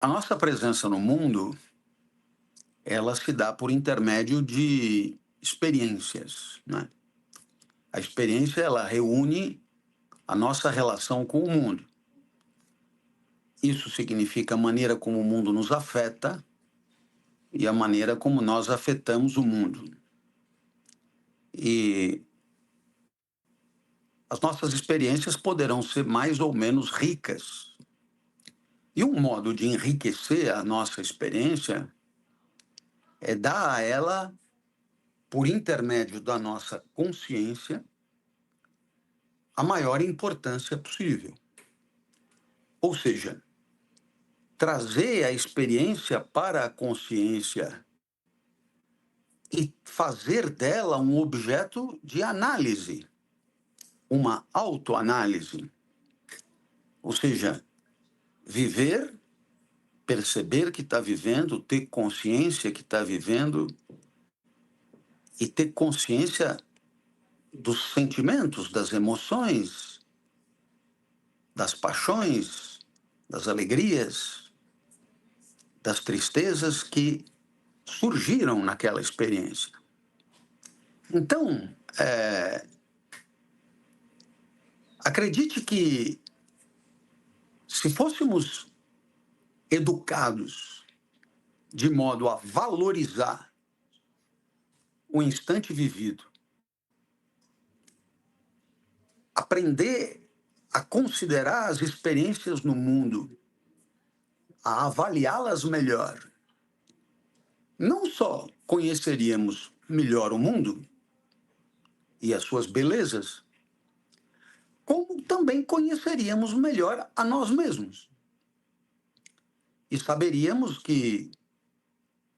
A nossa presença no mundo, ela se dá por intermédio de experiências, né? A experiência, ela reúne a nossa relação com o mundo. Isso significa a maneira como o mundo nos afeta e a maneira como nós afetamos o mundo. E as nossas experiências poderão ser mais ou menos ricas. E um modo de enriquecer a nossa experiência é dar a ela, por intermédio da nossa consciência, a maior importância possível. Ou seja, trazer a experiência para a consciência e fazer dela um objeto de análise, uma autoanálise. Ou seja, viver, perceber que está vivendo, ter consciência que está vivendo e ter consciência dos sentimentos, das emoções, das paixões, das alegrias, das tristezas que surgiram naquela experiência. Então, acredite que se fôssemos educados de modo a valorizar o instante vivido, aprender a considerar as experiências no mundo, a avaliá-las melhor, não só conheceríamos melhor o mundo e as suas belezas, como também conheceríamos melhor a nós mesmos. E saberíamos que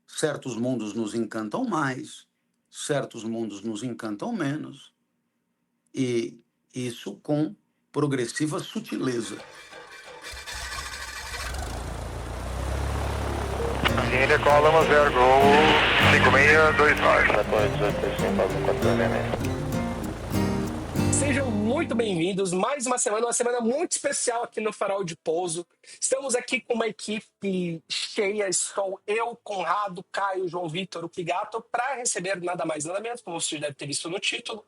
certos mundos nos encantam mais, certos mundos nos encantam menos, e isso com progressiva sutileza. Ainda cola 10 Gol 5629. Sejam muito bem-vindos. Mais uma semana muito especial aqui no Farol de Pouso. Estamos aqui com uma equipe cheia. Estou eu, Conrado, Caio, João Vitor, o Pigato, para receber nada mais nada menos, como você deve ter visto no título,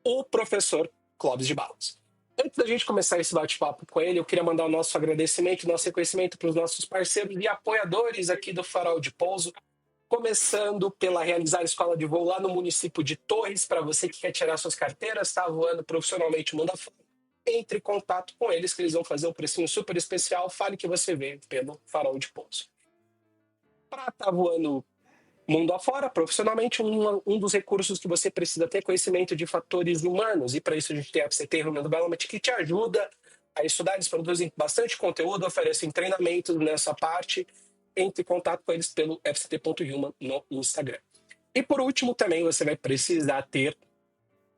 o professor Clóvis de Barros. Antes da gente começar esse bate-papo com ele, eu queria mandar o nosso agradecimento, nosso reconhecimento para os nossos parceiros e apoiadores aqui do Farol de Pouso. Começando pela Realizar Escola de Voo lá no município de Torres, para você que quer tirar suas carteiras, está voando profissionalmente mundo afora. Entre em contato com eles que eles vão fazer um precinho super especial. Fale que você veio pelo Farol de Pouso. Para estar voando mundo afora, profissionalmente, um dos recursos que você precisa ter é conhecimento de fatores humanos. E para isso a gente tem a FCT Human Development, que te ajuda a estudar. Eles produzem bastante conteúdo, oferecem treinamento nessa parte. Entre em contato com eles pelo fct.human no Instagram. E por último, também você vai precisar ter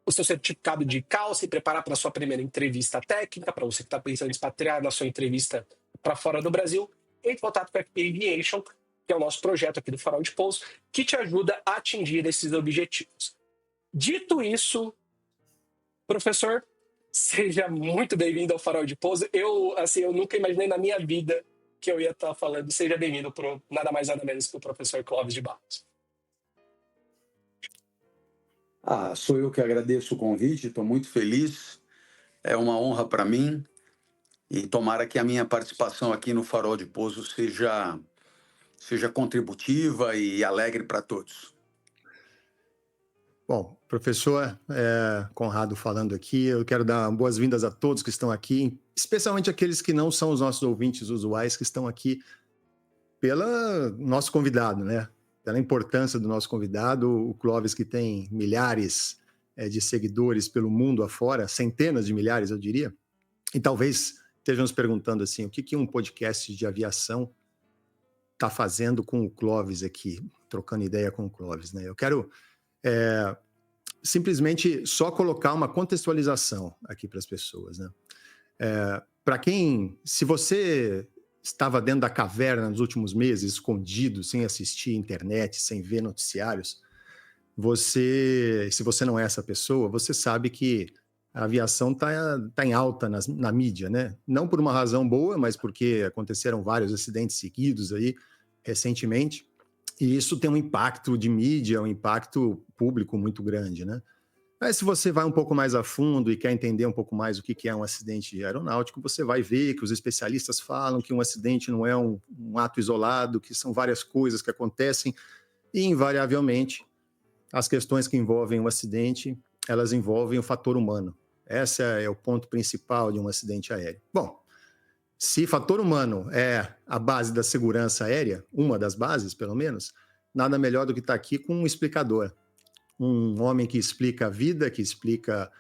o seu certificado de CAL, se preparar para a sua primeira entrevista técnica, para você que está pensando em expatriar na sua entrevista para fora do Brasil. Entre em contato com a FP Aviation, que é o nosso projeto aqui do Farol de Pouso, que te ajuda a atingir esses objetivos. Dito isso, professor, seja muito bem-vindo ao Farol de Pouso. Eu nunca imaginei na minha vida que eu ia estar falando. Seja bem-vindo para nada mais nada menos que o professor Clóvis de Barros. Sou eu que agradeço o convite, estou muito feliz, é uma honra para mim e tomara que a minha participação aqui no Farol de Pouso seja contributiva e alegre para todos. Bom, professor Conrado falando aqui, eu quero dar boas-vindas a todos que estão aqui, especialmente aqueles que não são os nossos ouvintes usuais, que estão aqui pelo nosso convidado, né? Pela importância do nosso convidado, o Clóvis, que tem milhares de seguidores pelo mundo afora, centenas de milhares, eu diria, e talvez estejam nos perguntando assim, o que um podcast de aviação está fazendo com o Clóvis aqui, trocando ideia com o Clóvis, né? Eu quero simplesmente só colocar uma contextualização aqui para as pessoas, né? Para quem, se você estava dentro da caverna nos últimos meses, escondido, sem assistir internet, sem ver noticiários, se você não é essa pessoa, você sabe que a aviação tá em alta na mídia, né? Não por uma razão boa, mas porque aconteceram vários acidentes seguidos aí recentemente, e isso tem um impacto de mídia, um impacto público muito grande, né? Mas se você vai um pouco mais a fundo e quer entender um pouco mais o que é um acidente aeronáutico, você vai ver que os especialistas falam que um acidente não é um ato isolado, que são várias coisas que acontecem e, invariavelmente, as questões que envolvem um acidente, elas envolvem o fator humano. Esse é o ponto principal de um acidente aéreo. Bom, se fator humano é a base da segurança aérea, uma das bases, pelo menos, nada melhor do que estar aqui com um explicador. Um homem que explica a vida, que explica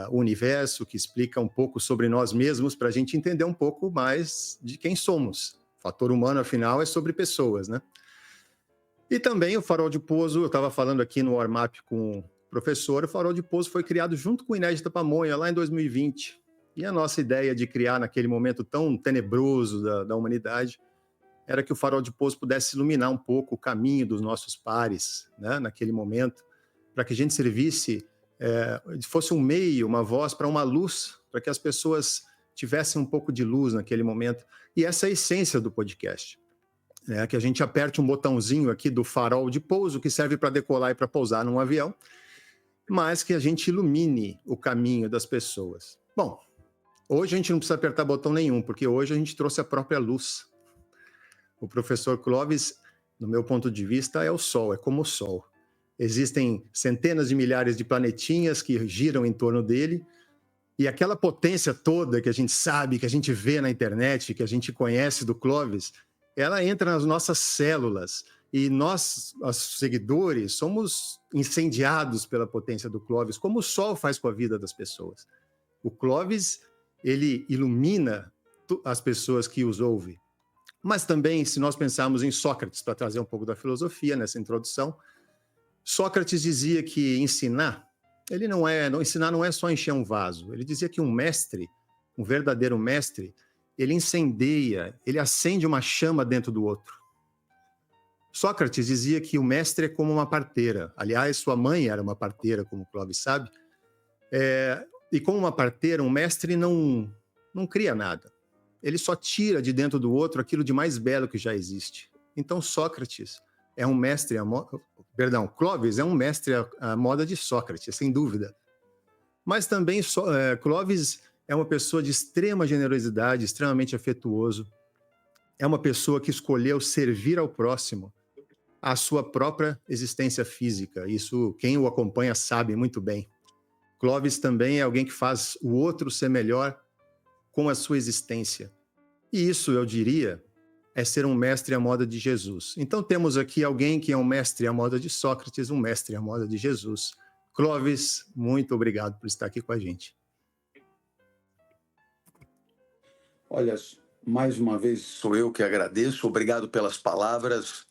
o universo, que explica um pouco sobre nós mesmos, para a gente entender um pouco mais de quem somos. O fator humano, afinal, é sobre pessoas, né? E também o farol de pouso, eu estava falando aqui no warm-up com o professor, o farol de pouso foi criado junto com o Inédita Pamonha, lá em 2020. E a nossa ideia de criar naquele momento tão tenebroso da humanidade era que o farol de pouso pudesse iluminar um pouco o caminho dos nossos pares, né, naquele momento, para que a gente servisse, fosse um meio, uma voz para uma luz, para que as pessoas tivessem um pouco de luz naquele momento. E essa é a essência do podcast. Que a gente aperte um botãozinho aqui do farol de pouso, que serve para decolar e para pousar num avião, mas que a gente ilumine o caminho das pessoas. Bom, hoje a gente não precisa apertar botão nenhum, porque hoje a gente trouxe a própria luz. O professor Clóvis, no meu ponto de vista, é o Sol, é como o Sol. Existem centenas de milhares de planetinhas que giram em torno dele, e aquela potência toda que a gente sabe, que a gente vê na internet, que a gente conhece do Clóvis, ela entra nas nossas células, e nós, os seguidores, somos incendiados pela potência do Clóvis, como o Sol faz com a vida das pessoas. O Clóvis, ele ilumina as pessoas que os ouvem. Mas também, se nós pensarmos em Sócrates, para trazer um pouco da filosofia nessa introdução, Sócrates dizia que ensinar não é só encher um vaso. Ele dizia que um mestre, um verdadeiro mestre, ele incendeia, ele acende uma chama dentro do outro. Sócrates dizia que o mestre é como uma parteira. Aliás, sua mãe era uma parteira, como o Clóvis sabe. E como uma parteira, um mestre não cria nada. Ele só tira de dentro do outro aquilo de mais belo que já existe. Então, Sócrates é um mestre... Clóvis é um mestre à moda de Sócrates, sem dúvida. Mas também Clóvis é uma pessoa de extrema generosidade, extremamente afetuoso. É uma pessoa que escolheu servir ao próximo à sua própria existência física. Isso, quem o acompanha sabe muito bem. Clóvis também é alguém que faz o outro ser melhor com a sua existência. E isso, eu diria, é ser um mestre à moda de Jesus. Então temos aqui alguém que é um mestre à moda de Sócrates, um mestre à moda de Jesus. Clóvis, muito obrigado por estar aqui com a gente. Olha, mais uma vez sou eu que agradeço. Obrigado pelas palavras.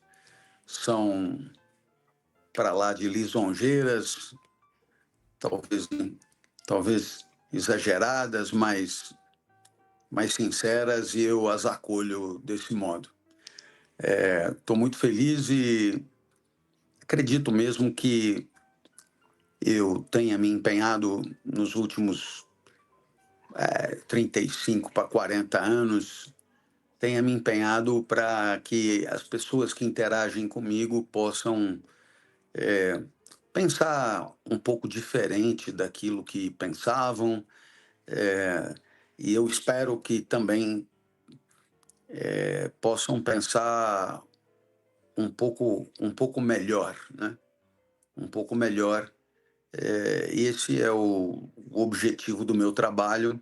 São para lá de lisonjeiras, talvez exageradas, mas sinceras, e eu as acolho desse modo. Estou muito feliz e acredito mesmo que eu tenha me empenhado nos últimos 35 para 40 anos, tenha me empenhado para que as pessoas que interagem comigo possam pensar um pouco diferente daquilo que pensavam, e eu espero que também possam pensar um pouco melhor, né? Um pouco melhor. Esse é o objetivo do meu trabalho,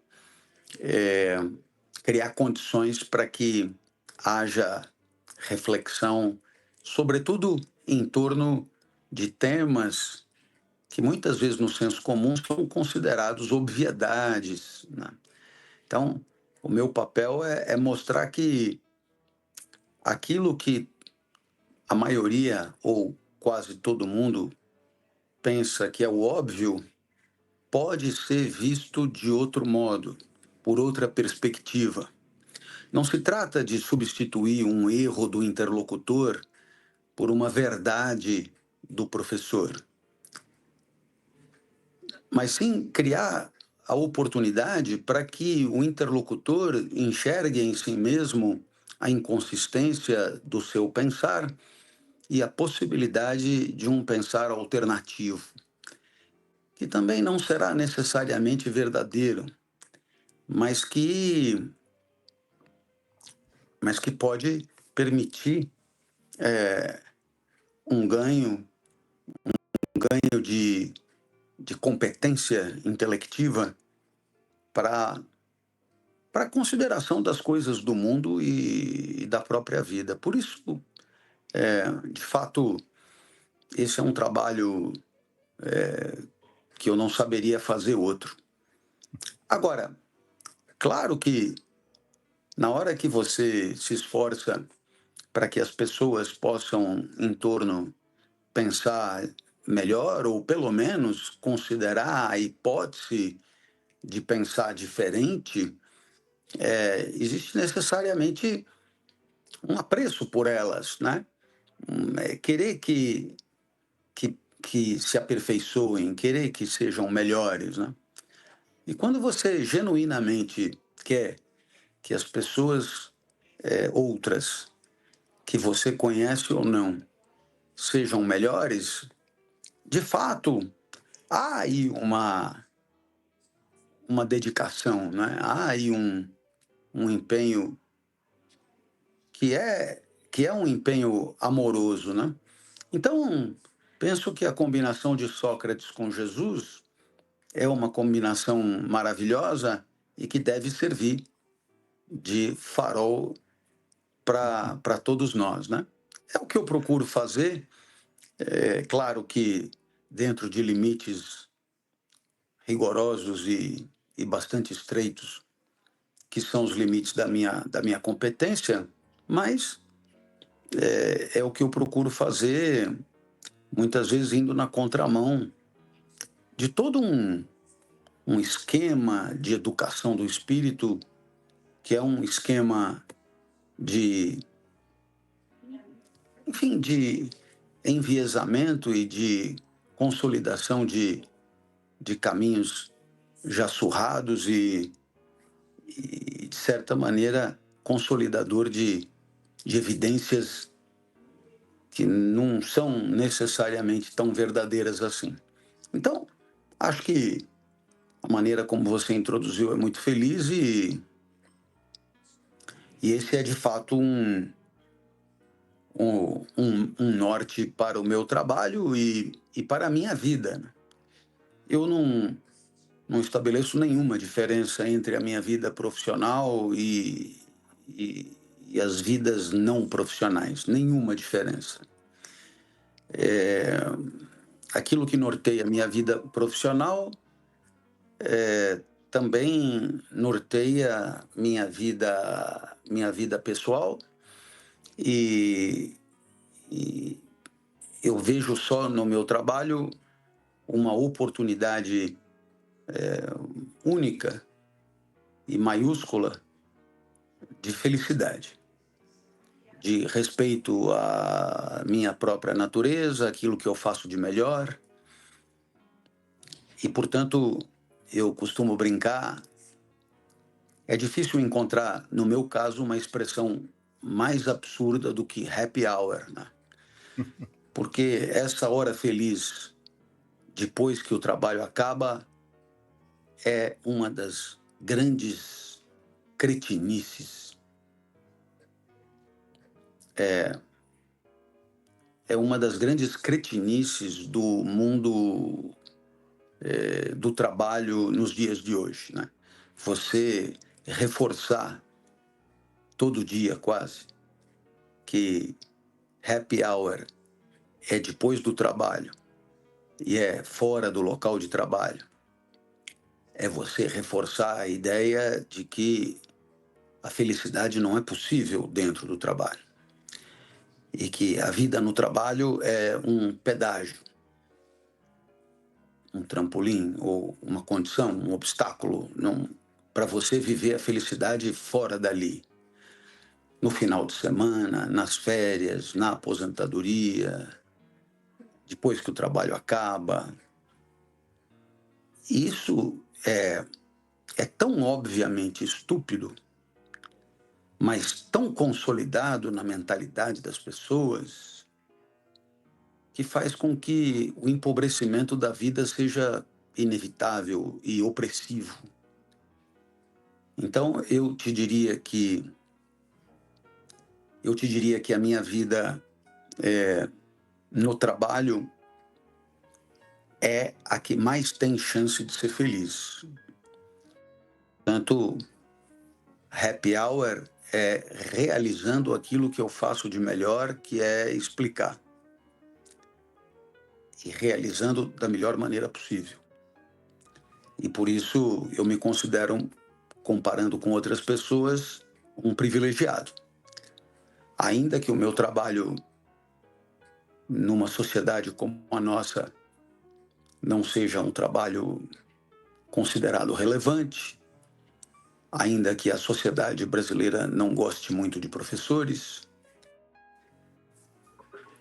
criar condições para que haja reflexão, sobretudo em torno de temas que muitas vezes no senso comum são considerados obviedades, né? Então, o meu papel é mostrar que aquilo que a maioria ou quase todo mundo pensa que é o óbvio pode ser visto de outro modo, por outra perspectiva. Não se trata de substituir um erro do interlocutor por uma verdade do professor, mas sim criar a oportunidade para que o interlocutor enxergue em si mesmo a inconsistência do seu pensar e a possibilidade de um pensar alternativo, que também não será necessariamente verdadeiro, mas que, pode permitir um ganho de competência intelectiva para a consideração das coisas do mundo e da própria vida. Por isso, de fato, esse é um trabalho que eu não saberia fazer outro. Agora, claro que na hora que você se esforça para que as pessoas possam, em torno, pensar melhor ou, pelo menos, considerar a hipótese de pensar diferente, existe necessariamente um apreço por elas, né? Querer que se aperfeiçoem, querer que sejam melhores, né? E quando você genuinamente quer que as pessoas outras, que você conhece ou não, sejam melhores, de fato, há aí uma dedicação, né? Há aí um empenho que é um empenho amoroso, né? Então, penso que a combinação de Sócrates com Jesus é uma combinação maravilhosa e que deve servir de farol para todos nós, né? É o que eu procuro fazer. É claro que dentro de limites rigorosos e bastante estreitos, que são os limites da minha competência, mas é o que eu procuro fazer, muitas vezes indo na contramão de todo um esquema de educação do espírito, que é um esquema de, enfim, de enviesamento e de consolidação de caminhos já surrados e, de certa maneira, consolidador de evidências que não são necessariamente tão verdadeiras assim. Então, acho que a maneira como você introduziu é muito feliz e esse é, de fato, um norte para o meu trabalho e para a minha vida, né? Eu não estabeleço nenhuma diferença entre a minha vida profissional e as vidas não profissionais. Nenhuma diferença. Aquilo que norteia a minha vida profissional também norteia minha vida pessoal e eu vejo só no meu trabalho uma oportunidade única e maiúscula de felicidade, de respeito à minha própria natureza, aquilo que eu faço de melhor. E, portanto, eu costumo brincar, é difícil encontrar, no meu caso, uma expressão mais absurda do que happy hour, né? Porque essa hora feliz, depois que o trabalho acaba, é uma das grandes cretinices. É uma das grandes cretinices do mundo do trabalho nos dias de hoje, né? Você reforçar todo dia quase que happy hour é depois do trabalho e é fora do local de trabalho, é você reforçar a ideia de que a felicidade não é possível dentro do trabalho e que a vida no trabalho é um pedágio, um trampolim ou uma condição, um obstáculo para você viver a felicidade fora dali. No final de semana, nas férias, na aposentadoria, depois que o trabalho acaba. Isso é tão obviamente estúpido, mas tão consolidado na mentalidade das pessoas, que faz com que o empobrecimento da vida seja inevitável e opressivo. Então, eu te diria que a minha vida no trabalho é a que mais tem chance de ser feliz. Tanto happy hour é realizando aquilo que eu faço de melhor, que é explicar. E realizando da melhor maneira possível. E por isso eu me considero, comparando com outras pessoas, um privilegiado. Ainda que o meu trabalho numa sociedade como a nossa não seja um trabalho considerado relevante, ainda que a sociedade brasileira não goste muito de professores,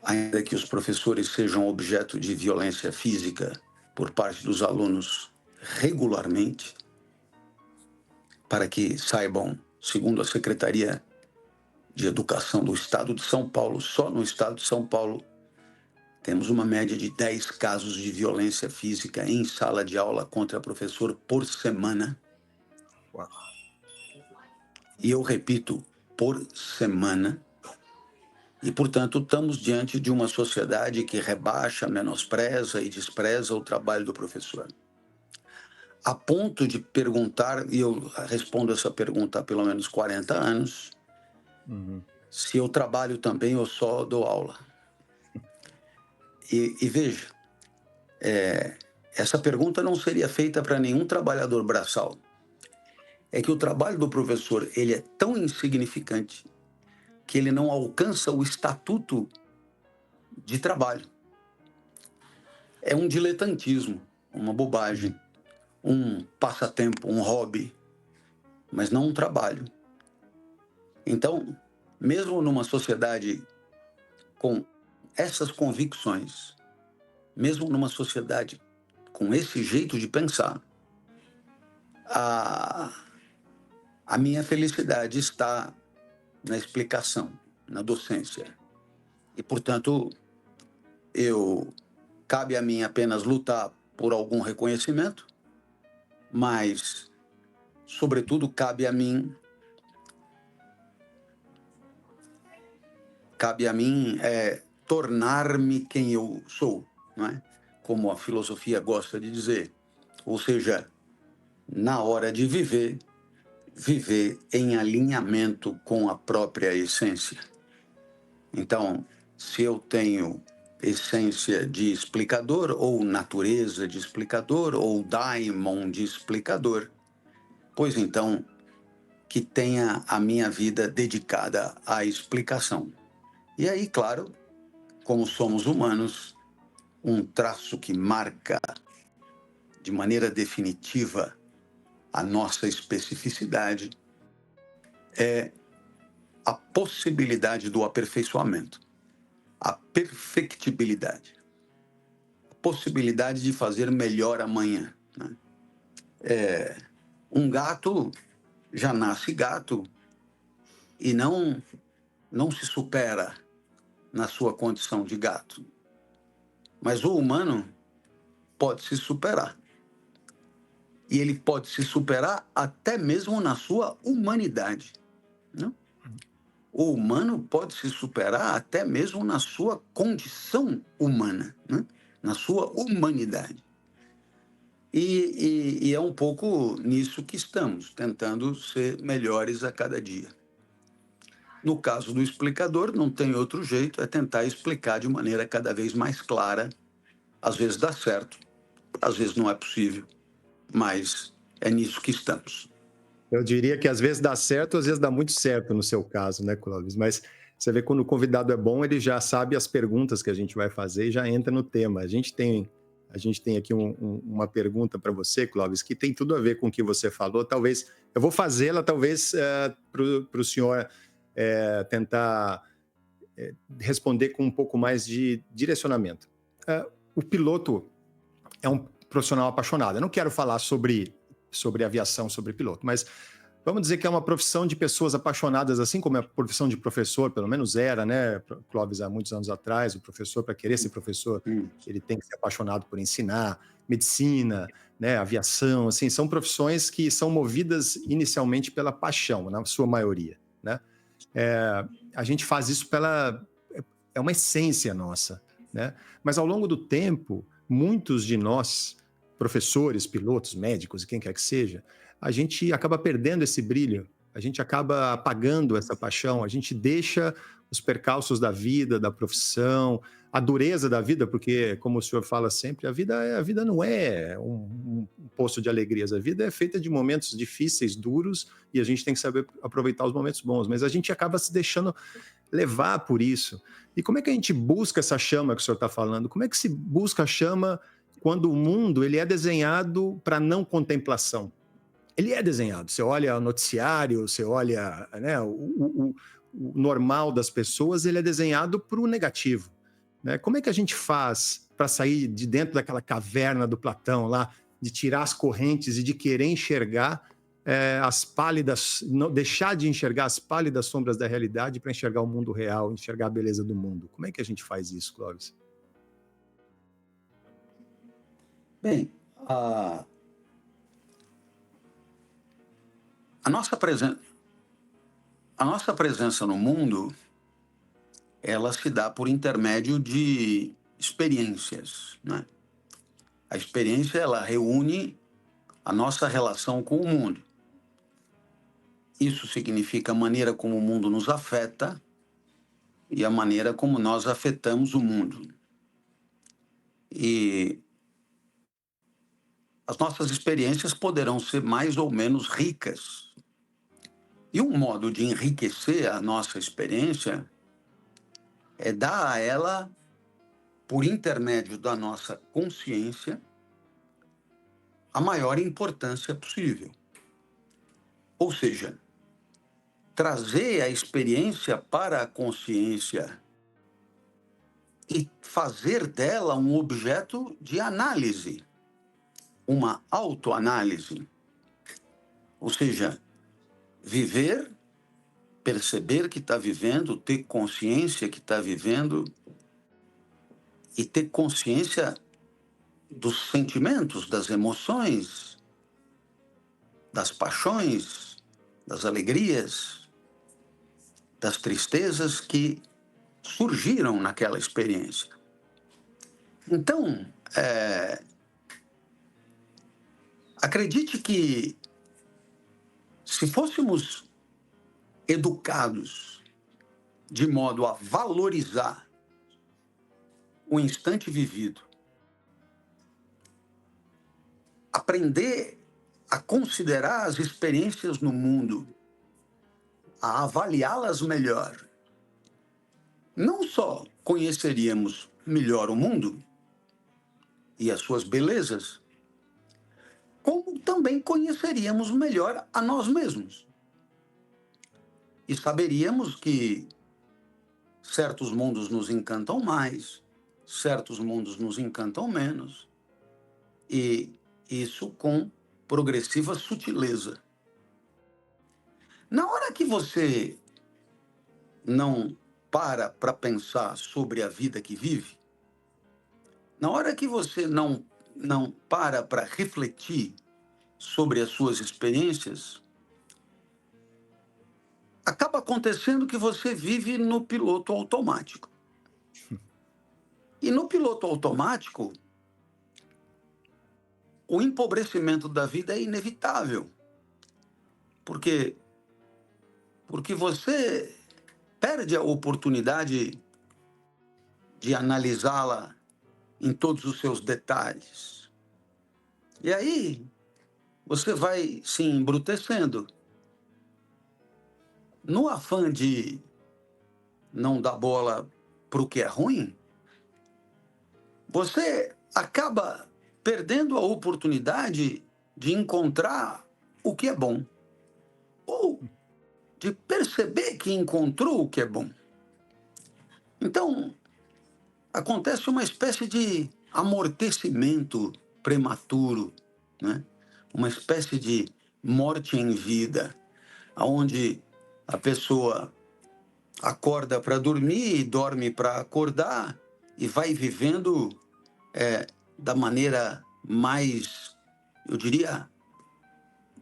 ainda que os professores sejam objeto de violência física por parte dos alunos regularmente, para que saibam, segundo a Secretaria de Educação do Estado de São Paulo, só no Estado de São Paulo, temos uma média de 10 casos de violência física em sala de aula contra professor por semana. Uau. E eu repito, por semana. E, portanto, estamos diante de uma sociedade que rebaixa, menospreza e despreza o trabalho do professor. A ponto de perguntar, e eu respondo essa pergunta há pelo menos 40 anos, se eu trabalho também ou só dou aula. E veja, essa pergunta não seria feita para nenhum trabalhador braçal. É que o trabalho do professor ele é tão insignificante que ele não alcança o estatuto de trabalho. É um diletantismo, uma bobagem, um passatempo, um hobby, mas não um trabalho. Então, mesmo numa sociedade com essas convicções, mesmo numa sociedade com esse jeito de pensar, a minha felicidade está na explicação, na docência. E, portanto, cabe a mim apenas lutar por algum reconhecimento, mas, sobretudo, cabe a mim tornar-me quem eu sou, não é? Como a filosofia gosta de dizer. Ou seja, na hora de viver em alinhamento com a própria essência. Então, se eu tenho essência de explicador, ou natureza de explicador, ou daimon de explicador, pois então, que tenha a minha vida dedicada à explicação. E aí, claro, como somos humanos, um traço que marca de maneira definitiva a nossa especificidade é a possibilidade do aperfeiçoamento, a perfectibilidade, a possibilidade de fazer melhor amanhã, né? Um gato já nasce gato e não se supera na sua condição de gato. Mas o humano pode se superar. E ele pode se superar até mesmo na sua humanidade, né? O humano pode se superar até mesmo na sua condição humana, né? Na sua humanidade. E é um pouco nisso que estamos, tentando ser melhores a cada dia. No caso do explicador, não tem outro jeito, é tentar explicar de maneira cada vez mais clara. Às vezes dá certo, às vezes não é possível, mas é nisso que estamos. Eu diria que às vezes dá certo, às vezes dá muito certo no seu caso, né, Clóvis? Mas você vê quando o convidado é bom, ele já sabe as perguntas que a gente vai fazer e já entra no tema. A gente tem aqui uma pergunta para você, Clóvis, que tem tudo a ver com o que você falou. Talvez, eu vou fazê-la, talvez, para o senhor tentar responder com um pouco mais de direcionamento. O piloto é um profissional apaixonado. Eu não quero falar sobre sobre aviação, sobre piloto, mas vamos dizer que é uma profissão de pessoas apaixonadas, assim como é a profissão de professor, pelo menos era, né, Clóvis, há muitos anos atrás, o professor, para querer ser professor, ele tem que ser apaixonado por ensinar, medicina, né, aviação, assim, são profissões que são movidas inicialmente pela paixão, na sua maioria, né? A gente faz isso é uma essência nossa, né? Mas ao longo do tempo, muitos de nós, professores, pilotos, médicos e quem quer que seja, a gente acaba perdendo esse brilho, a gente acaba apagando essa paixão, a gente deixa os percalços da vida, da profissão, a dureza da vida, porque, como o senhor fala sempre, a vida não é um poço de alegrias, a vida é feita de momentos difíceis, duros, e a gente tem que saber aproveitar os momentos bons, mas a gente acaba se deixando levar por isso. E como é que a gente busca essa chama que o senhor está falando? Como é que se busca a chama quando o mundo ele é desenhado para não contemplação? Ele é desenhado. Você olha o noticiário, você olha, né, o normal das pessoas, ele é desenhado para o negativo, né? Como é que a gente faz para sair de dentro daquela caverna do Platão lá, de tirar as correntes e de querer enxergar as pálidas, não, deixar de enxergar as pálidas sombras da realidade para enxergar o mundo real, enxergar a beleza do mundo? Como é que a gente faz isso, Clóvis? Bem, a nossa presença no mundo, ela se dá por intermédio de experiências, né? A experiência, ela reúne a nossa relação com o mundo. Isso significa a maneira como o mundo nos afeta e a maneira como nós afetamos o mundo. E as nossas experiências poderão ser mais ou menos ricas. E um modo de enriquecer a nossa experiência é dar a ela, por intermédio da nossa consciência, a maior importância possível. Ou seja, trazer a experiência para a consciência e fazer dela um objeto de análise, uma autoanálise. Ou seja, viver, perceber que está vivendo, ter consciência que está vivendo e ter consciência dos sentimentos, das emoções, das paixões, das alegrias, das tristezas que surgiram naquela experiência. Então, acredite que se fôssemos educados de modo a valorizar o instante vivido, aprender a considerar as experiências no mundo, a avaliá-las melhor, não só conheceríamos melhor o mundo e as suas belezas, como também conheceríamos melhor a nós mesmos. E saberíamos que certos mundos nos encantam mais, certos mundos nos encantam menos, e isso com progressiva sutileza. Na hora que você não para pensar sobre a vida que vive, na hora que você não para refletir sobre as suas experiências, acaba acontecendo que você vive no piloto automático. E no piloto automático, o empobrecimento da vida é inevitável. Porque você perde a oportunidade de analisá-la em todos os seus detalhes. E aí, você vai se embrutecendo. No afã de não dar bola para o que é ruim, você acaba perdendo a oportunidade de encontrar o que é bom. Ou de perceber que encontrou o que é bom. Então, acontece uma espécie de amortecimento prematuro, né? uma espécie de morte em vida, onde a pessoa acorda para dormir e dorme para acordar e vai vivendo da maneira mais, eu diria,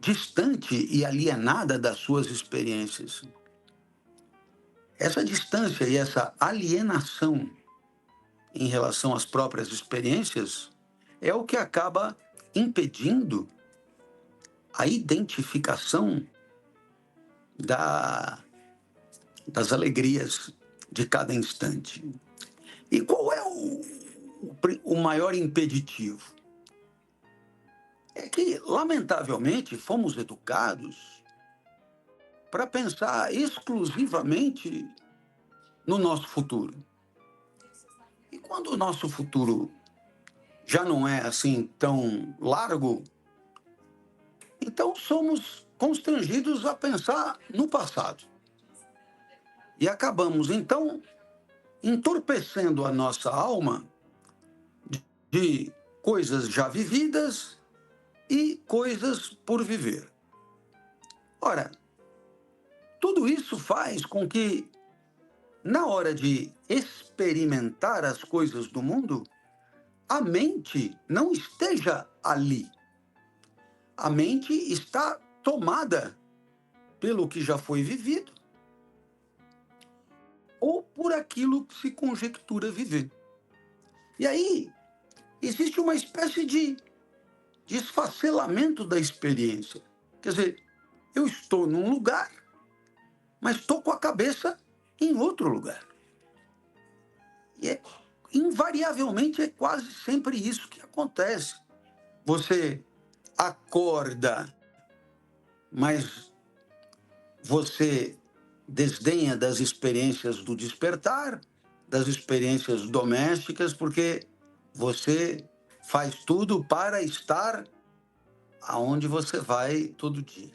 distante e alienada das suas experiências. Essa distância e essa alienação em relação às próprias experiências é o que acaba impedindo a identificação das alegrias de cada instante. E qual é o maior impeditivo? É que, lamentavelmente, fomos educados para pensar exclusivamente no nosso futuro. E quando o nosso futuro já não é assim tão largo, então somos constrangidos a pensar no passado. E acabamos, então, entorpecendo a nossa alma de coisas já vividas e coisas por viver. Ora, tudo isso faz com que, na hora de experimentar as coisas do mundo, a mente não esteja ali. A mente está tomada pelo que já foi vivido ou por aquilo que se conjectura viver. E aí, existe uma espécie de desfacelamento da experiência. Quer dizer, eu estou num lugar, mas estou com a cabeça em outro lugar. E invariavelmente é quase sempre isso que acontece. Você acorda, mas você desdenha das experiências do despertar, das experiências domésticas, porque você faz tudo para estar aonde você vai todo dia.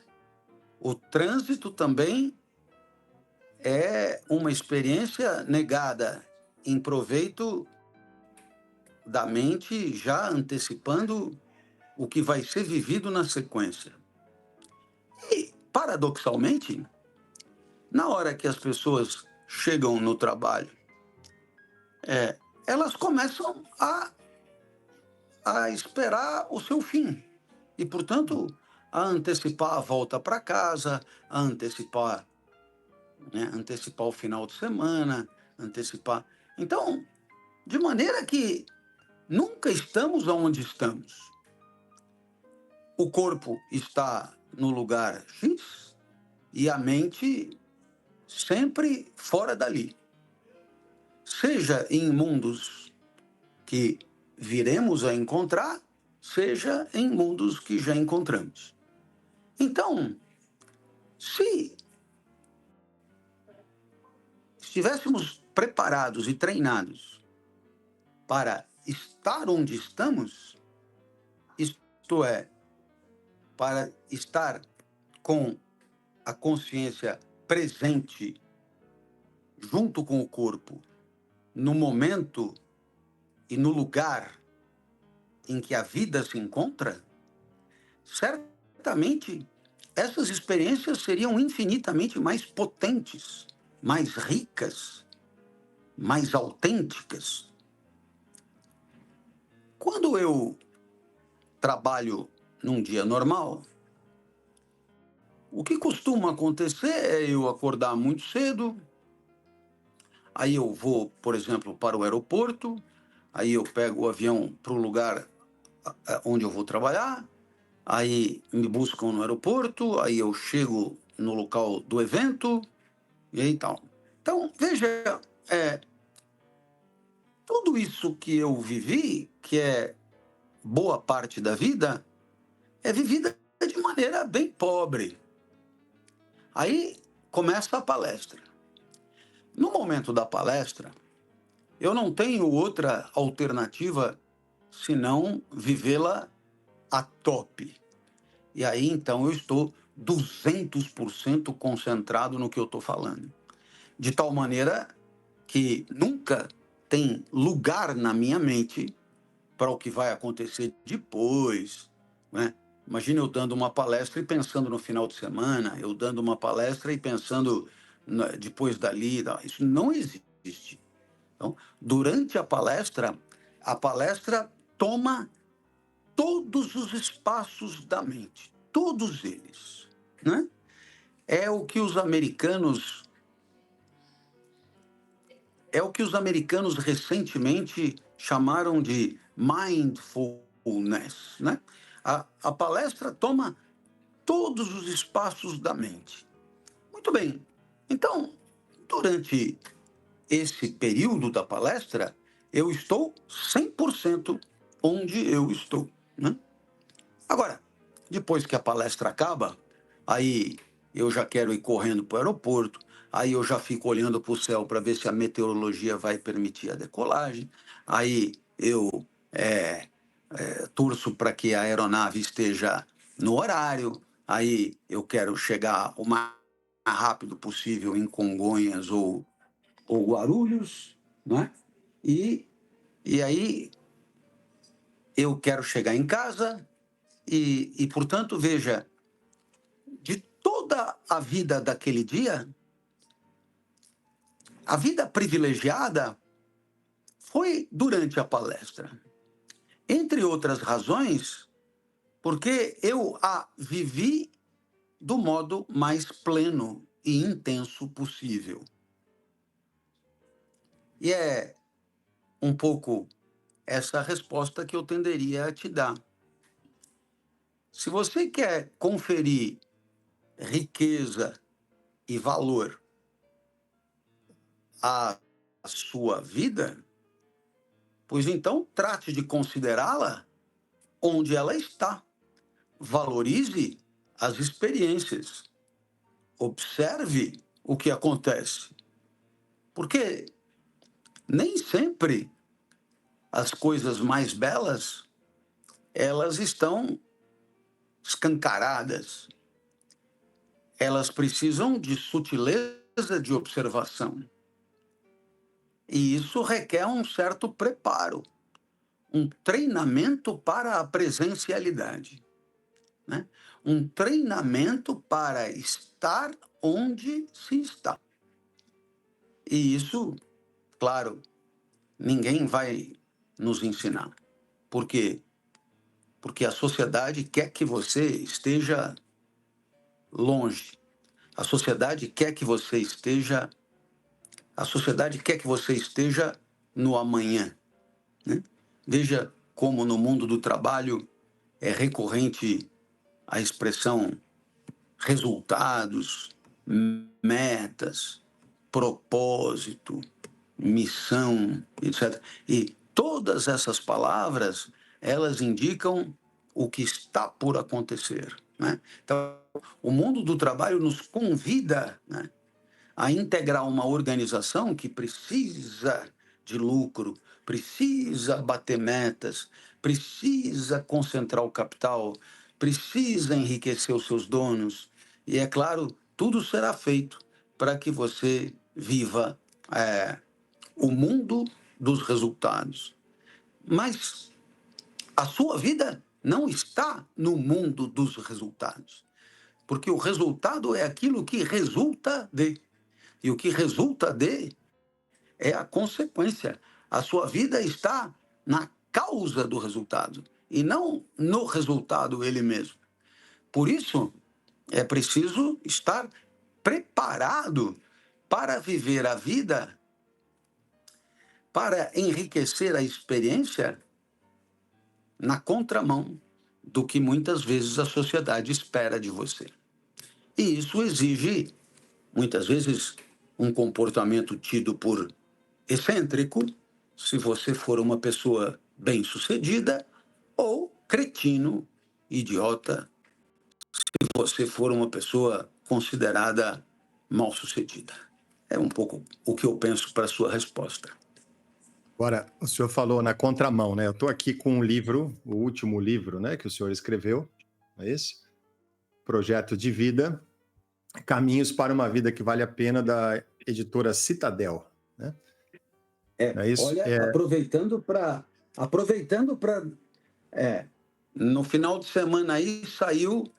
O trânsito também é uma experiência negada em proveito da mente, já antecipando o que vai ser vivido na sequência. E, paradoxalmente, na hora que as pessoas chegam no trabalho, elas começam a esperar o seu fim. E, portanto, a antecipar a volta para casa, a antecipar o final de semana, antecipar. Então, de maneira que nunca estamos onde estamos. O corpo está no lugar X e a mente sempre fora dali. Seja em mundos que viremos a encontrar, seja em mundos que já encontramos. Então, se estivéssemos preparados e treinados para estar onde estamos, isto é, para estar com a consciência presente junto com o corpo, no momento e no lugar em que a vida se encontra, certamente essas experiências seriam infinitamente mais potentes, mais ricas, mais autênticas. Quando eu trabalho num dia normal, o que costuma acontecer é eu acordar muito cedo, aí eu vou, por exemplo, para o aeroporto, aí eu pego o avião para o lugar onde eu vou trabalhar, aí me buscam no aeroporto, aí eu chego no local do evento, e aí tal. Então, veja, tudo isso que eu vivi, que é boa parte da vida, é vivida de maneira bem pobre. Aí começa a palestra. No momento da palestra, eu não tenho outra alternativa senão vivê-la a top. E aí, então, eu estou 200% concentrado no que eu estou falando. De tal maneira que nunca tem lugar na minha mente para o que vai acontecer depois, né? Imagina eu dando uma palestra e pensando no final de semana, eu dando uma palestra e pensando depois dali. Isso não existe. Então, durante a palestra toma todos os espaços da mente, todos eles, né? É o que os americanos recentemente chamaram de mindfulness, né? A palestra toma todos os espaços da mente. Muito bem. Então, durante esse período da palestra, eu estou 100% onde eu estou, né? Agora, depois que a palestra acaba, aí eu já quero ir correndo para o aeroporto, aí eu já fico olhando para o céu para ver se a meteorologia vai permitir a decolagem, aí eu torço para que a aeronave esteja no horário, aí eu quero chegar o mais rápido possível em Congonhas ou Guarulhos, né? E aí eu quero chegar em casa portanto, veja, de toda a vida daquele dia, a vida privilegiada foi durante a palestra. Entre outras razões, porque eu a vivi do modo mais pleno e intenso possível. E é um pouco essa resposta que eu tenderia a te dar. Se você quer conferir riqueza e valor à sua vida, pois então trate de considerá-la onde ela está. Valorize as experiências. Observe o que acontece. Porque nem sempre as coisas mais belas, elas estão escancaradas. Elas precisam de sutileza de observação. E isso requer um certo preparo, um treinamento para a presencialidade, né? Um treinamento para estar onde se está. E isso, claro, ninguém vai nos ensinar. Por quê? Porque a sociedade quer que você esteja longe. A sociedade quer que você esteja no amanhã, né? Veja como no mundo do trabalho é recorrente a expressão resultados, metas, propósito, missão, etc. E todas essas palavras, elas indicam o que está por acontecer, né? Então, o mundo do trabalho nos convida, né, a integrar uma organização que precisa de lucro, precisa bater metas, precisa concentrar o capital, precisa enriquecer os seus donos. E, é claro, tudo será feito para que você viva o mundo dos resultados. Mas a sua vida não está no mundo dos resultados, porque o resultado é aquilo que resulta de. E o que resulta de é a consequência. A sua vida está na causa do resultado e não no resultado ele mesmo. Por isso, é preciso estar preparado para viver a vida, para enriquecer a experiência na contramão do que muitas vezes a sociedade espera de você. E isso exige, muitas vezes, um comportamento tido por excêntrico, se você for uma pessoa bem-sucedida, ou cretino, idiota, se você for uma pessoa considerada mal-sucedida. É um pouco o que eu penso para a sua resposta. Agora, o senhor falou na contramão, né? Eu estou aqui com um livro, o último livro, né, que o senhor escreveu, é esse? Projeto de Vida, Caminhos para uma Vida que Vale a Pena, da editora Citadel, né? É isso? Olha, aproveitando para No final de semana aí saiu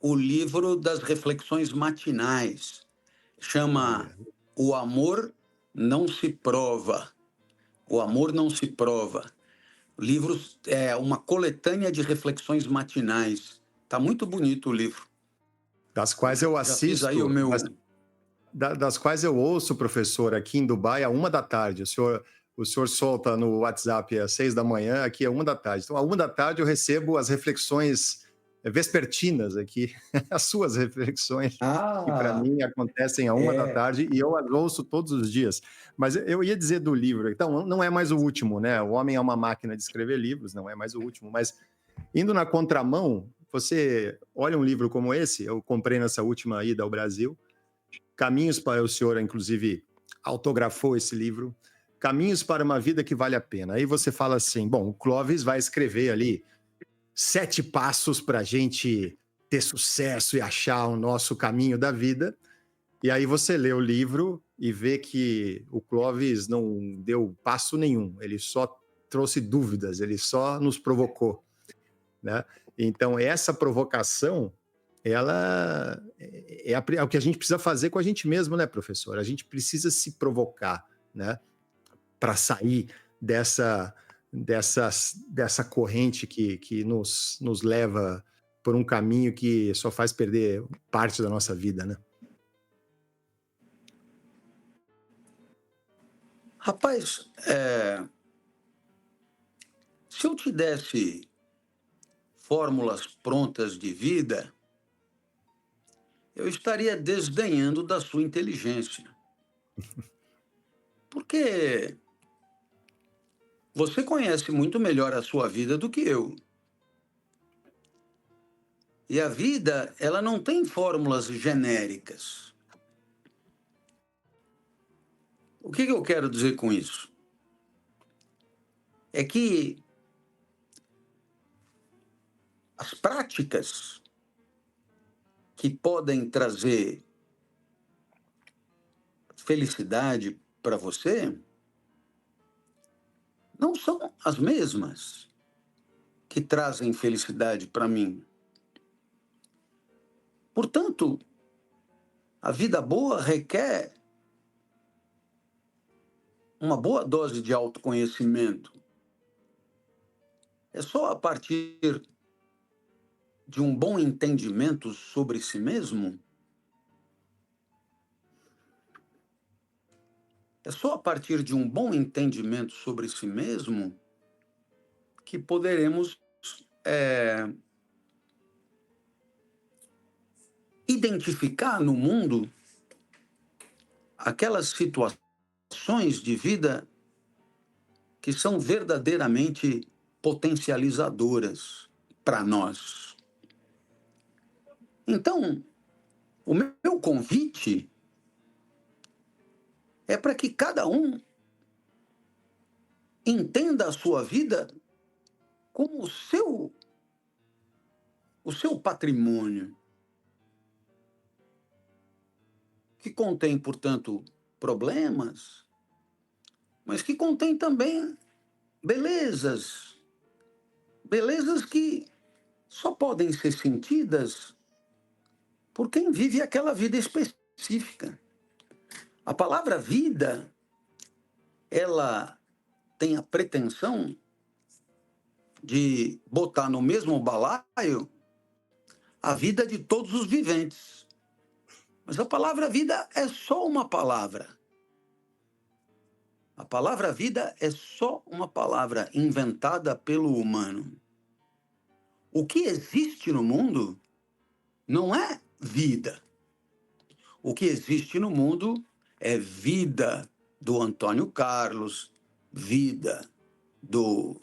o livro das reflexões matinais. Chama Olha, O Amor Não Se Prova. O Amor Não Se Prova. O livro é uma coletânea de reflexões matinais. Tá muito bonito o livro. das quais eu Já fiz aí o assisto, meu. das quais eu ouço, professor, aqui em Dubai, à 1 da tarde. O senhor solta no WhatsApp às 6 da manhã, aqui é 1 da tarde. Então, à 1 da tarde eu recebo as reflexões vespertinas aqui, as suas reflexões, que para Ah, mim acontecem à uma da é. tarde e eu as ouço todos os dias. Mas eu ia dizer do livro, então, não é mais o último, né? O Homem é uma Máquina de Escrever Livros, não é mais o último, mas indo na contramão, você olha um livro como esse, eu comprei nessa última ida ao Brasil, Caminhos para o senhor, inclusive, autografou esse livro, Caminhos para uma Vida que Vale a Pena. Aí você fala assim, bom, o Clóvis vai escrever ali 7 passos para a gente ter sucesso e achar o nosso caminho da vida. E aí você lê o livro e vê que o Clóvis não deu passo nenhum, ele só trouxe dúvidas, ele só nos provocou, né? Então, essa provocação, ela é o que a gente precisa fazer com a gente mesmo, né, professor? A gente precisa se provocar, né, para sair dessa corrente que nos leva por um caminho que só faz perder parte da nossa vida, né? Rapaz, se eu te desse fórmulas prontas de vida, eu estaria desdenhando da sua inteligência. Porque você conhece muito melhor a sua vida do que eu. E a vida, ela não tem fórmulas genéricas. O que eu quero dizer com isso? É que as práticas que podem trazer felicidade para você não são as mesmas que trazem felicidade para mim. Portanto, a vida boa requer uma boa dose de autoconhecimento. É só a partir de um bom entendimento sobre si mesmo, é só a partir de um bom entendimento sobre si mesmo que poderemos identificar no mundo aquelas situações de vida que são verdadeiramente potencializadoras para nós. Então, o meu convite é para que cada um entenda a sua vida como o seu patrimônio, que contém, portanto, problemas, mas que contém também belezas, belezas que só podem ser sentidas por quem vive aquela vida específica. A palavra vida, ela tem a pretensão de botar no mesmo balaio a vida de todos os viventes. Mas a palavra vida é só uma palavra. A palavra vida é só uma palavra inventada pelo humano. O que existe no mundo não é vida. O que existe no mundo é vida do Antônio Carlos, vida do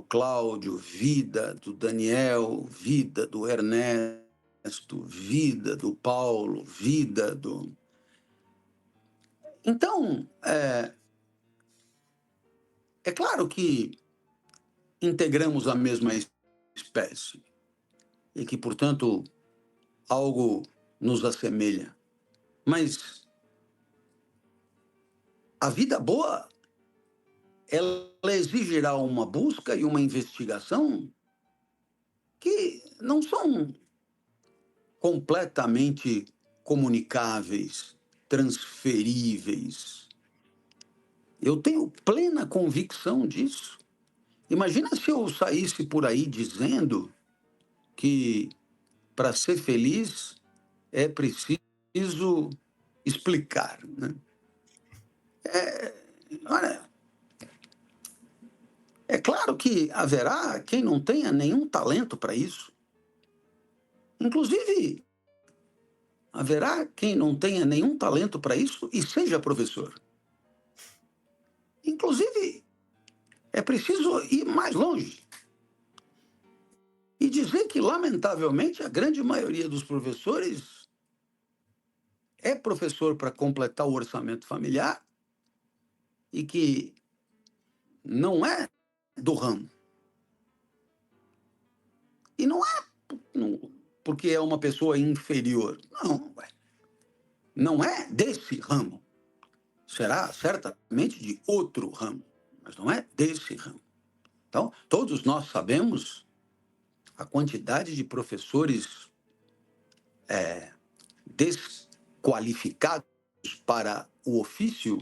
Cláudio, vida do Daniel, vida do Ernesto, vida do Paulo, vida do... Então, é claro que integramos a mesma espécie e que, portanto, algo nos assemelha. Mas a vida boa, ela exigirá uma busca e uma investigação que não são completamente comunicáveis, transferíveis. Eu tenho plena convicção disso. Imagina se eu saísse por aí dizendo que para ser feliz é preciso explicar, né? Olha, é claro que haverá quem não tenha nenhum talento para isso. Inclusive, haverá quem não tenha nenhum talento para isso e seja professor. Inclusive, é preciso ir mais longe e dizer que, lamentavelmente, a grande maioria dos professores é professor para completar o orçamento familiar e que não é do ramo. E não é porque é uma pessoa inferior. Não, não é desse ramo. Será certamente de outro ramo, mas não é desse ramo. Então, todos nós sabemos a quantidade de professores desqualificados para o ofício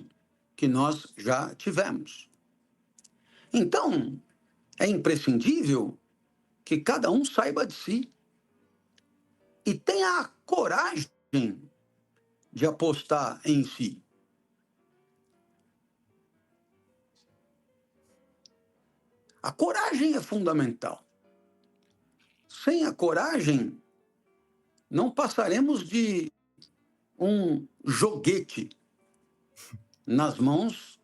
que nós já tivemos. Então, é imprescindível que cada um saiba de si e tenha a coragem de apostar em si. A coragem é fundamental. Sem a coragem, não passaremos de um joguete nas mãos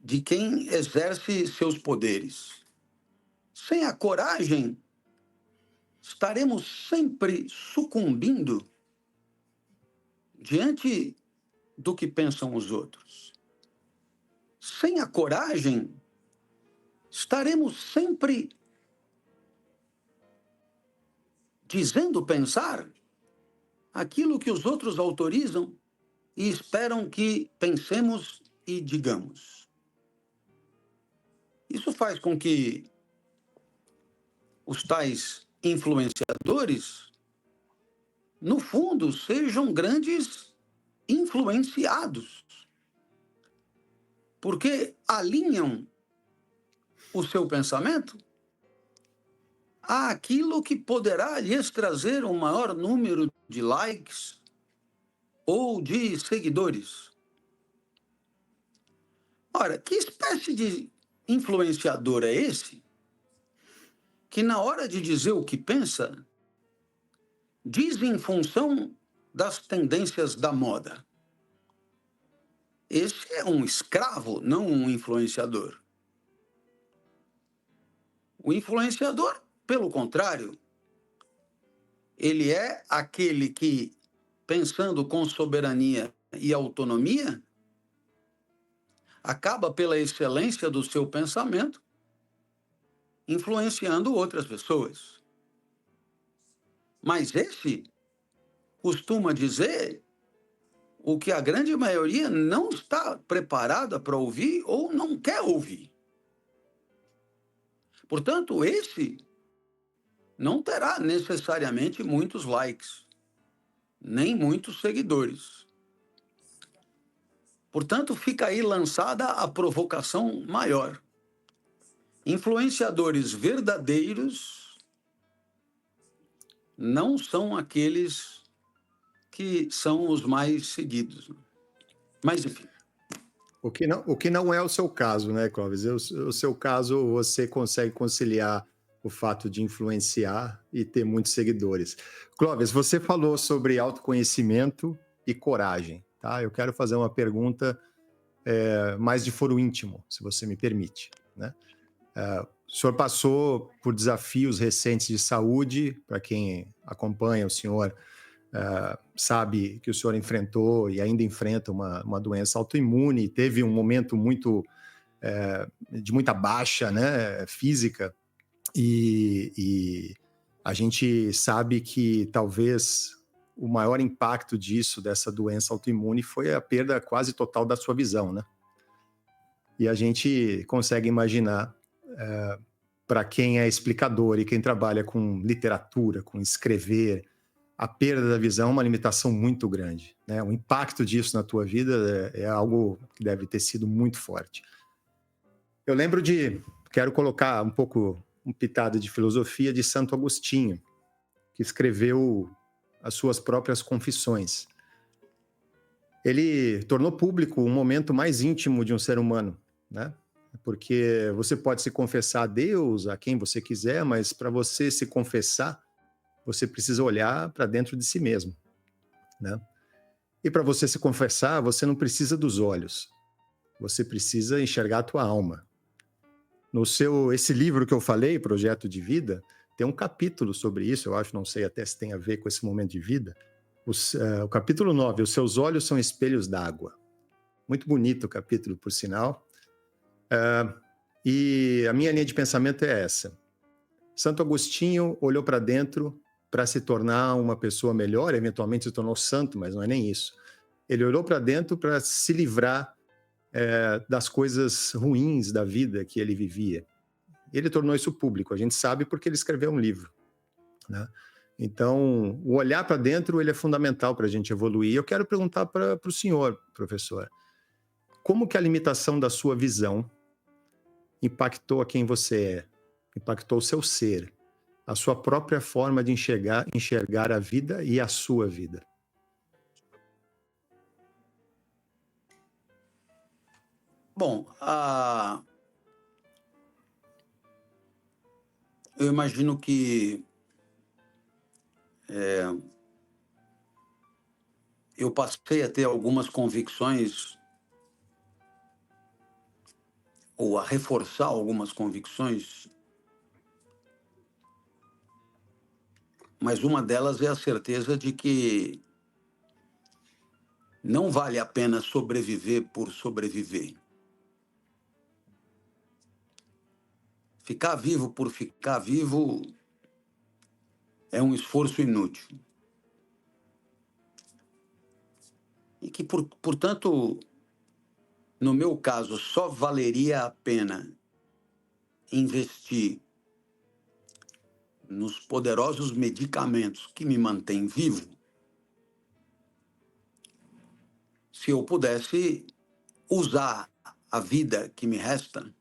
de quem exerce seus poderes. Sem a coragem, estaremos sempre sucumbindo diante do que pensam os outros. Sem a coragem, estaremos sempre dizendo pensar aquilo que os outros autorizam e esperam que pensemos e digamos. Isso faz com que os tais influenciadores, no fundo, sejam grandes influenciados, porque alinham o seu pensamento àquilo que poderá lhes trazer um maior número de likes ou de seguidores. Ora, que espécie de influenciador é esse que, na hora de dizer o que pensa, diz em função das tendências da moda? Esse é um escravo, não um influenciador. O influenciador, pelo contrário, ele é aquele que, pensando com soberania e autonomia, acaba pela excelência do seu pensamento influenciando outras pessoas. Mas esse costuma dizer o que a grande maioria não está preparada para ouvir ou não quer ouvir. Portanto, esse não terá necessariamente muitos likes, nem muitos seguidores. Portanto, fica aí lançada a provocação maior. Influenciadores verdadeiros não são aqueles que são os mais seguidos. Mas, enfim. O que não é o seu caso, né, Clóvis? O seu caso, você consegue conciliar o fato de influenciar e ter muitos seguidores. Clóvis, você falou sobre autoconhecimento e coragem, tá? Eu quero fazer uma pergunta mais de foro íntimo, se você me permite, né? O senhor passou por desafios recentes de saúde, para quem acompanha o senhor, sabe que o senhor enfrentou e ainda enfrenta uma doença autoimune, teve um momento de muita baixa, né, física, e a gente sabe que talvez o maior impacto dessa doença autoimune foi a perda quase total da sua visão, né? E a gente consegue imaginar para quem é explicador e quem trabalha com literatura, com escrever, a perda da visão é uma limitação muito grande, né? O impacto disso na tua vida é algo que deve ter sido muito forte. Eu lembro quero colocar um pitado de filosofia de Santo Agostinho, que escreveu as suas próprias confissões. Ele tornou público um momento mais íntimo de um ser humano, né? Porque você pode se confessar a Deus, a quem você quiser, mas para você se confessar, você precisa olhar para dentro de si mesmo, né? E para você se confessar, você não precisa dos olhos. Você precisa enxergar a tua alma. Esse livro que eu falei, Projeto de Vida, tem um capítulo sobre isso, eu acho, não sei até se tem a ver com esse momento de vida. O capítulo 9, os seus olhos são espelhos d'água. Muito bonito o capítulo, por sinal. E a minha linha de pensamento é essa. Santo Agostinho olhou para dentro para se tornar uma pessoa melhor, eventualmente se tornou santo, mas não é nem isso. Ele olhou para dentro para se livrar das coisas ruins da vida que ele vivia. Ele tornou isso público, a gente sabe porque ele escreveu um livro, né? Então, o olhar para dentro ele é fundamental para a gente evoluir. Eu quero perguntar para o senhor, professor, como que a limitação da sua visão impactou a quem você é, impactou o seu ser, a sua própria forma de enxergar a vida e a sua vida? Bom, eu imagino que eu passei a ter algumas convicções ou a reforçar algumas convicções, mas uma delas é a certeza de que não vale a pena sobreviver por sobreviver. Ficar vivo por ficar vivo é um esforço inútil. E que, portanto, no meu caso, só valeria a pena investir nos poderosos medicamentos que me mantêm vivo se eu pudesse usar a vida que me resta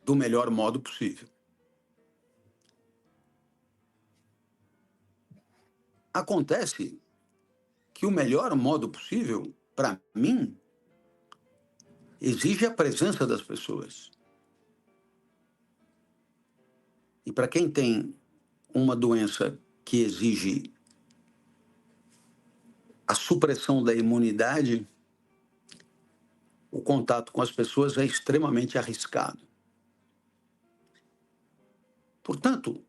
do melhor modo possível. Acontece que o melhor modo possível, para mim, exige a presença das pessoas. E para quem tem uma doença que exige a supressão da imunidade, o contato com as pessoas é extremamente arriscado. Portanto,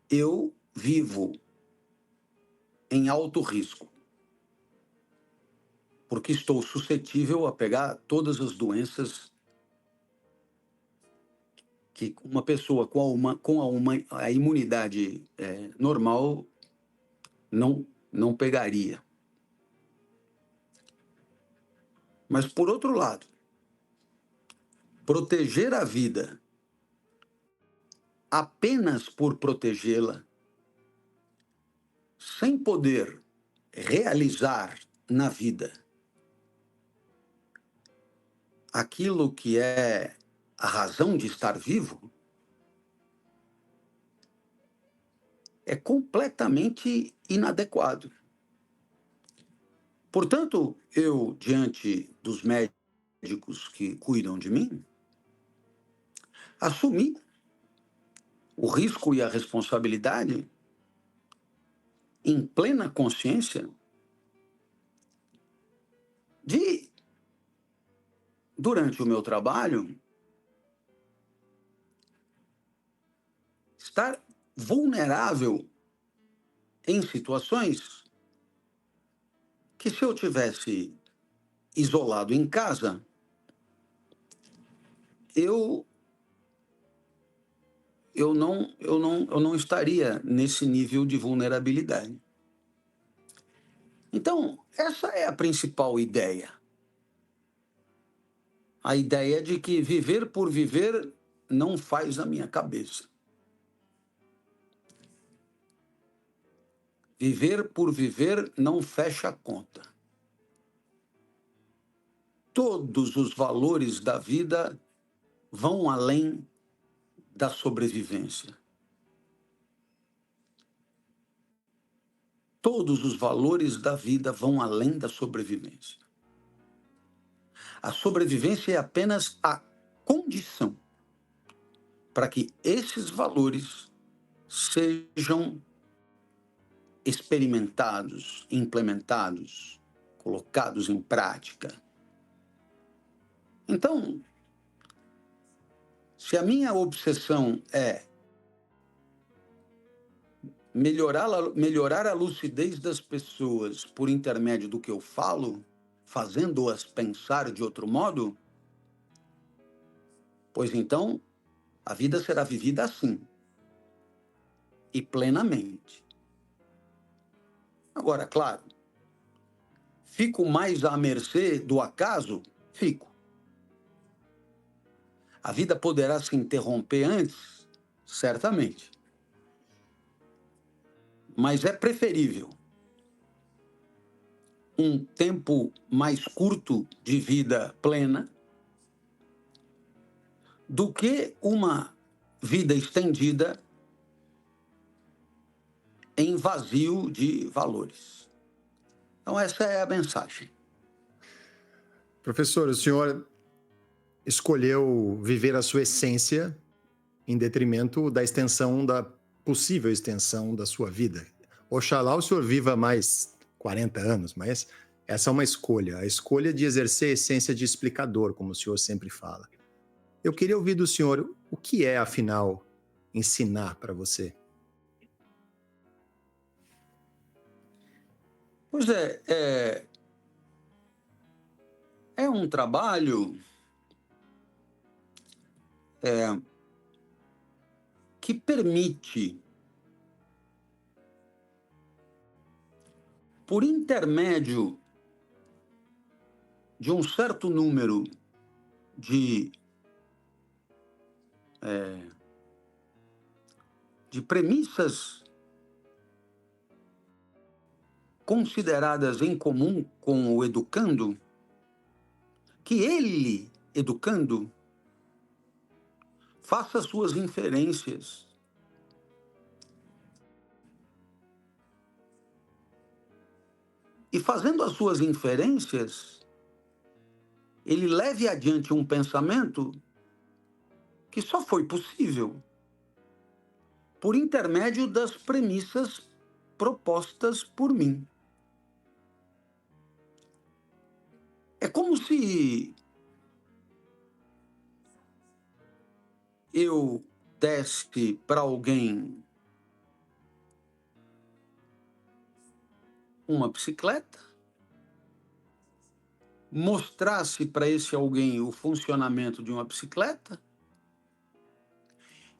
eu vivo em alto risco, porque estou suscetível a pegar todas as doenças que uma pessoa com a imunidade normal não pegaria. Mas, por outro lado, proteger a vida apenas por protegê-la, sem poder realizar na vida aquilo que é a razão de estar vivo, é completamente inadequado. Portanto, eu, diante dos médicos que cuidam de mim, assumi o risco e a responsabilidade em plena consciência de, durante o meu trabalho, estar vulnerável em situações que, se eu tivesse isolado em casa, eu não estaria nesse nível de vulnerabilidade. Então, essa é a principal ideia. a ideia de que viver por viver não faz a minha cabeça. Viver por viver não fecha a conta. Todos os valores da vida vão além da sobrevivência. Todos os valores da vida vão além da sobrevivência. A sobrevivência é apenas a condição para que esses valores sejam experimentados, implementados, colocados em prática. Então, se a minha obsessão é melhorar a lucidez das pessoas por intermédio do que eu falo, fazendo-as pensar de outro modo, pois então a vida será vivida assim e plenamente. Agora, claro, fico mais à mercê do acaso? Fico. A vida poderá se interromper antes? Certamente. Mas é preferível um tempo mais curto de vida plena do que uma vida estendida em vazio de valores. Então, essa é a mensagem. Professor, o senhor escolheu viver a sua essência em detrimento da possível extensão da sua vida. Oxalá o senhor viva mais 40 anos, mas essa é uma escolha, a escolha de exercer a essência de explicador, como o senhor sempre fala. Eu queria ouvir do senhor o que é, afinal, ensinar para você. Pois é um trabalho que permite, por intermédio de um certo número de premissas consideradas em comum com o educando, que ele, educando, faça suas inferências. E fazendo as suas inferências, ele leve adiante um pensamento que só foi possível por intermédio das premissas propostas por mim. É como se eu desse para alguém uma bicicleta, mostrasse para esse alguém o funcionamento de uma bicicleta,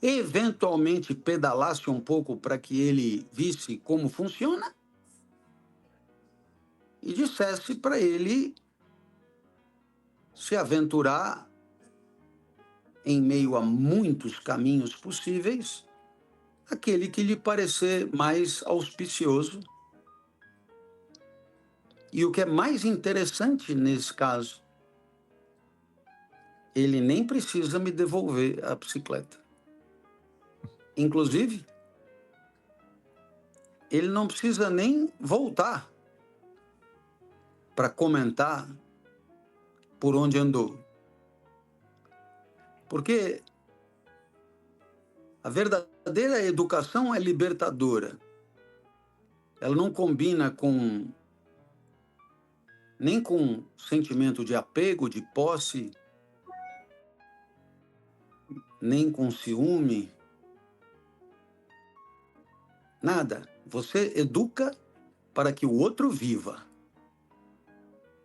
eventualmente pedalasse um pouco para que ele visse como funciona e dissesse para ele se aventurar em meio a muitos caminhos possíveis, aquele que lhe parecer mais auspicioso. E o que é mais interessante nesse caso, ele nem precisa me devolver a bicicleta. Inclusive, ele não precisa nem voltar para comentar por onde andou. Porque a verdadeira educação é libertadora. Ela não combina nem com sentimento de apego, de posse, nem com ciúme. Nada. Você educa para que o outro viva.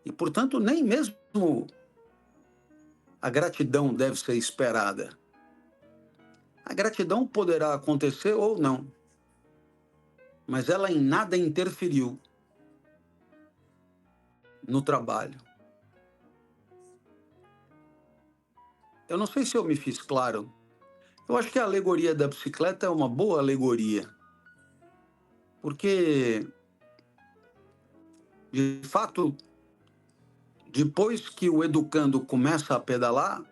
E, portanto, nem mesmo a gratidão deve ser esperada. A gratidão poderá acontecer ou não, mas ela em nada interferiu no trabalho. Eu não sei se eu me fiz claro. Eu acho que a alegoria da bicicleta é uma boa alegoria, porque, de fato, depois que o educando começa a pedalar,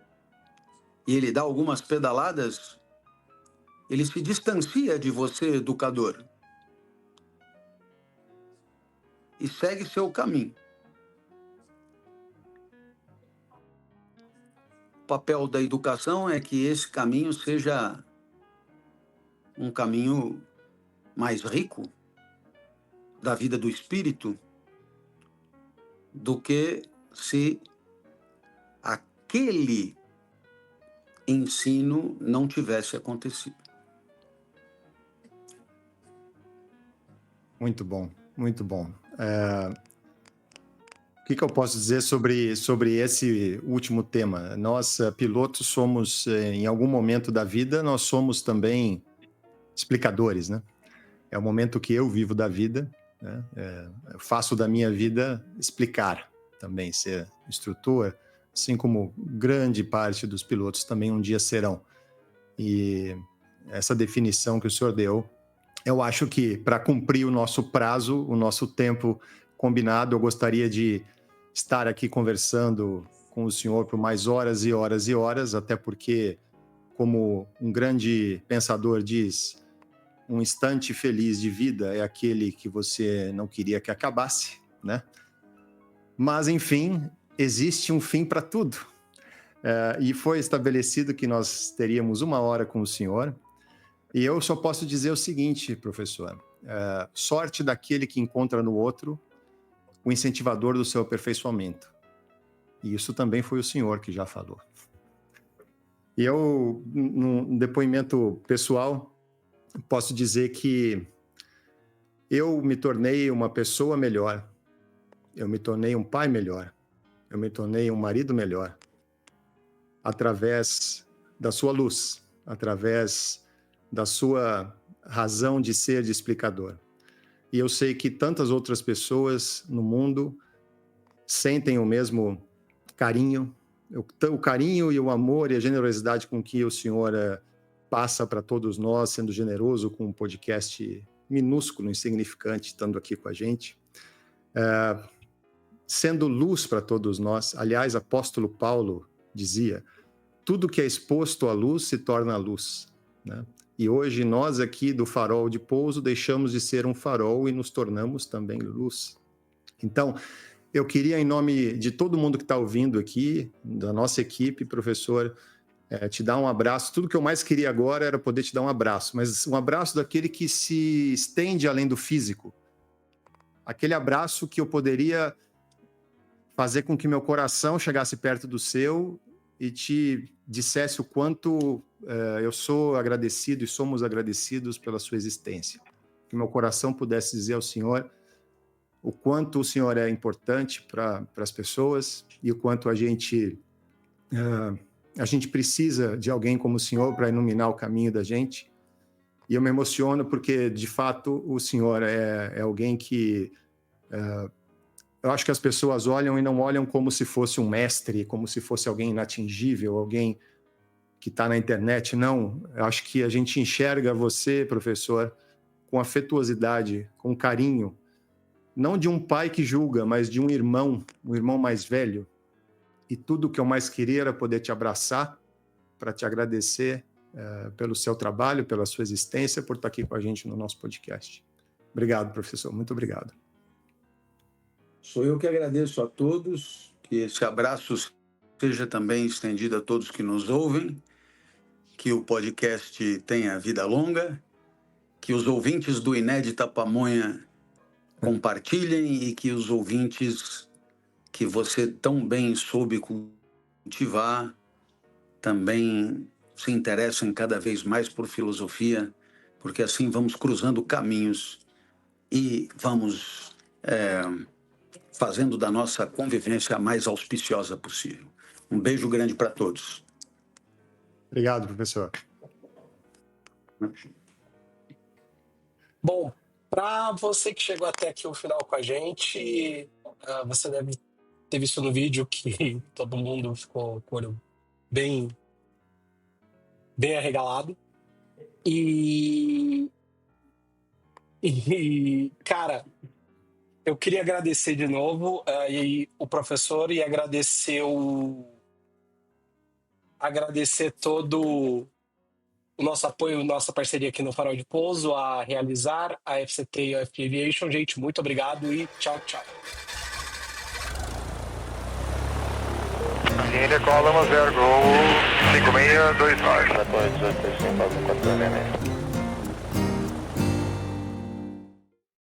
e ele dá algumas pedaladas, ele se distancia de você, educador, e segue seu caminho. O papel da educação é que esse caminho seja um caminho mais rico da vida do espírito do que se aquele ensino não tivesse acontecido. Muito bom, muito bom. O que eu posso dizer sobre esse último tema? Nós, pilotos, somos, em algum momento da vida, nós somos também explicadores, né? É o momento que eu vivo da vida, né? Eu faço da minha vida explicar também, ser instrutor, assim como grande parte dos pilotos também um dia serão. E essa definição que o senhor deu, eu acho que para cumprir o nosso prazo, o nosso tempo combinado, eu gostaria de estar aqui conversando com o senhor por mais horas e horas e horas, até porque, como um grande pensador diz, um instante feliz de vida é aquele que você não queria que acabasse, né? Mas, enfim, existe um fim para tudo. E foi estabelecido que nós teríamos 1 hora com o senhor. E eu só posso dizer o seguinte, professor: sorte daquele que encontra no outro o incentivador do seu aperfeiçoamento. E isso também foi o senhor que já falou. E eu, num depoimento pessoal, posso dizer que eu me tornei uma pessoa melhor, eu me tornei um pai melhor, eu me tornei um marido melhor, através da sua luz, através da sua razão de ser de explicador. E eu sei que tantas outras pessoas no mundo sentem o mesmo carinho, o carinho e o amor e a generosidade com que o senhor passa para todos nós, sendo generoso com um podcast minúsculo, insignificante, estando aqui com a gente, sendo luz para todos nós. Aliás, apóstolo Paulo dizia: tudo que é exposto à luz se torna luz, né? E hoje nós aqui do Farol de Pouso deixamos de ser um farol e nos tornamos também luz. Então, eu queria, em nome de todo mundo que está ouvindo aqui, da nossa equipe, professor, te dar um abraço. Tudo que eu mais queria agora era poder te dar um abraço, mas um abraço daquele que se estende além do físico. Aquele abraço que eu poderia fazer com que meu coração chegasse perto do seu e te dissesse o quanto eu sou agradecido e somos agradecidos pela sua existência. Que meu coração pudesse dizer ao Senhor o quanto o Senhor é importante para as pessoas e o quanto a gente precisa de alguém como o Senhor para iluminar o caminho da gente. E eu me emociono porque, de fato, o Senhor é alguém que eu acho que as pessoas olham e não olham como se fosse um mestre, como se fosse alguém inatingível, alguém que está na internet. Não, eu acho que a gente enxerga você, professor, com afetuosidade, com carinho, não de um pai que julga, mas de um irmão mais velho. E tudo que eu mais queria era poder te abraçar, para te agradecer pelo seu trabalho, pela sua existência, por estar aqui com a gente no nosso podcast. Obrigado, professor, muito obrigado. Sou eu que agradeço a todos, que esse abraço seja também estendido a todos que nos ouvem, que o podcast tenha vida longa, que os ouvintes do Inédita Pamonha compartilhem e que os ouvintes que você tão bem soube cultivar também se interessem cada vez mais por filosofia, porque assim vamos cruzando caminhos e vamos fazendo da nossa convivência a mais auspiciosa possível. Um beijo grande para todos. Obrigado, professor. Bom, para você que chegou até aqui o final com a gente, você deve ter visto no vídeo que todo mundo ficou com o olho bem bem arregalado. E, cara, eu queria agradecer de novo e o professor e agradecer todo o nosso apoio, nossa parceria aqui no Farol de Pouso, a Realizar, a FCT e a FP Aviation. Gente, muito obrigado e tchau, tchau. Cine Column 0 Gol 5629. 418, 466.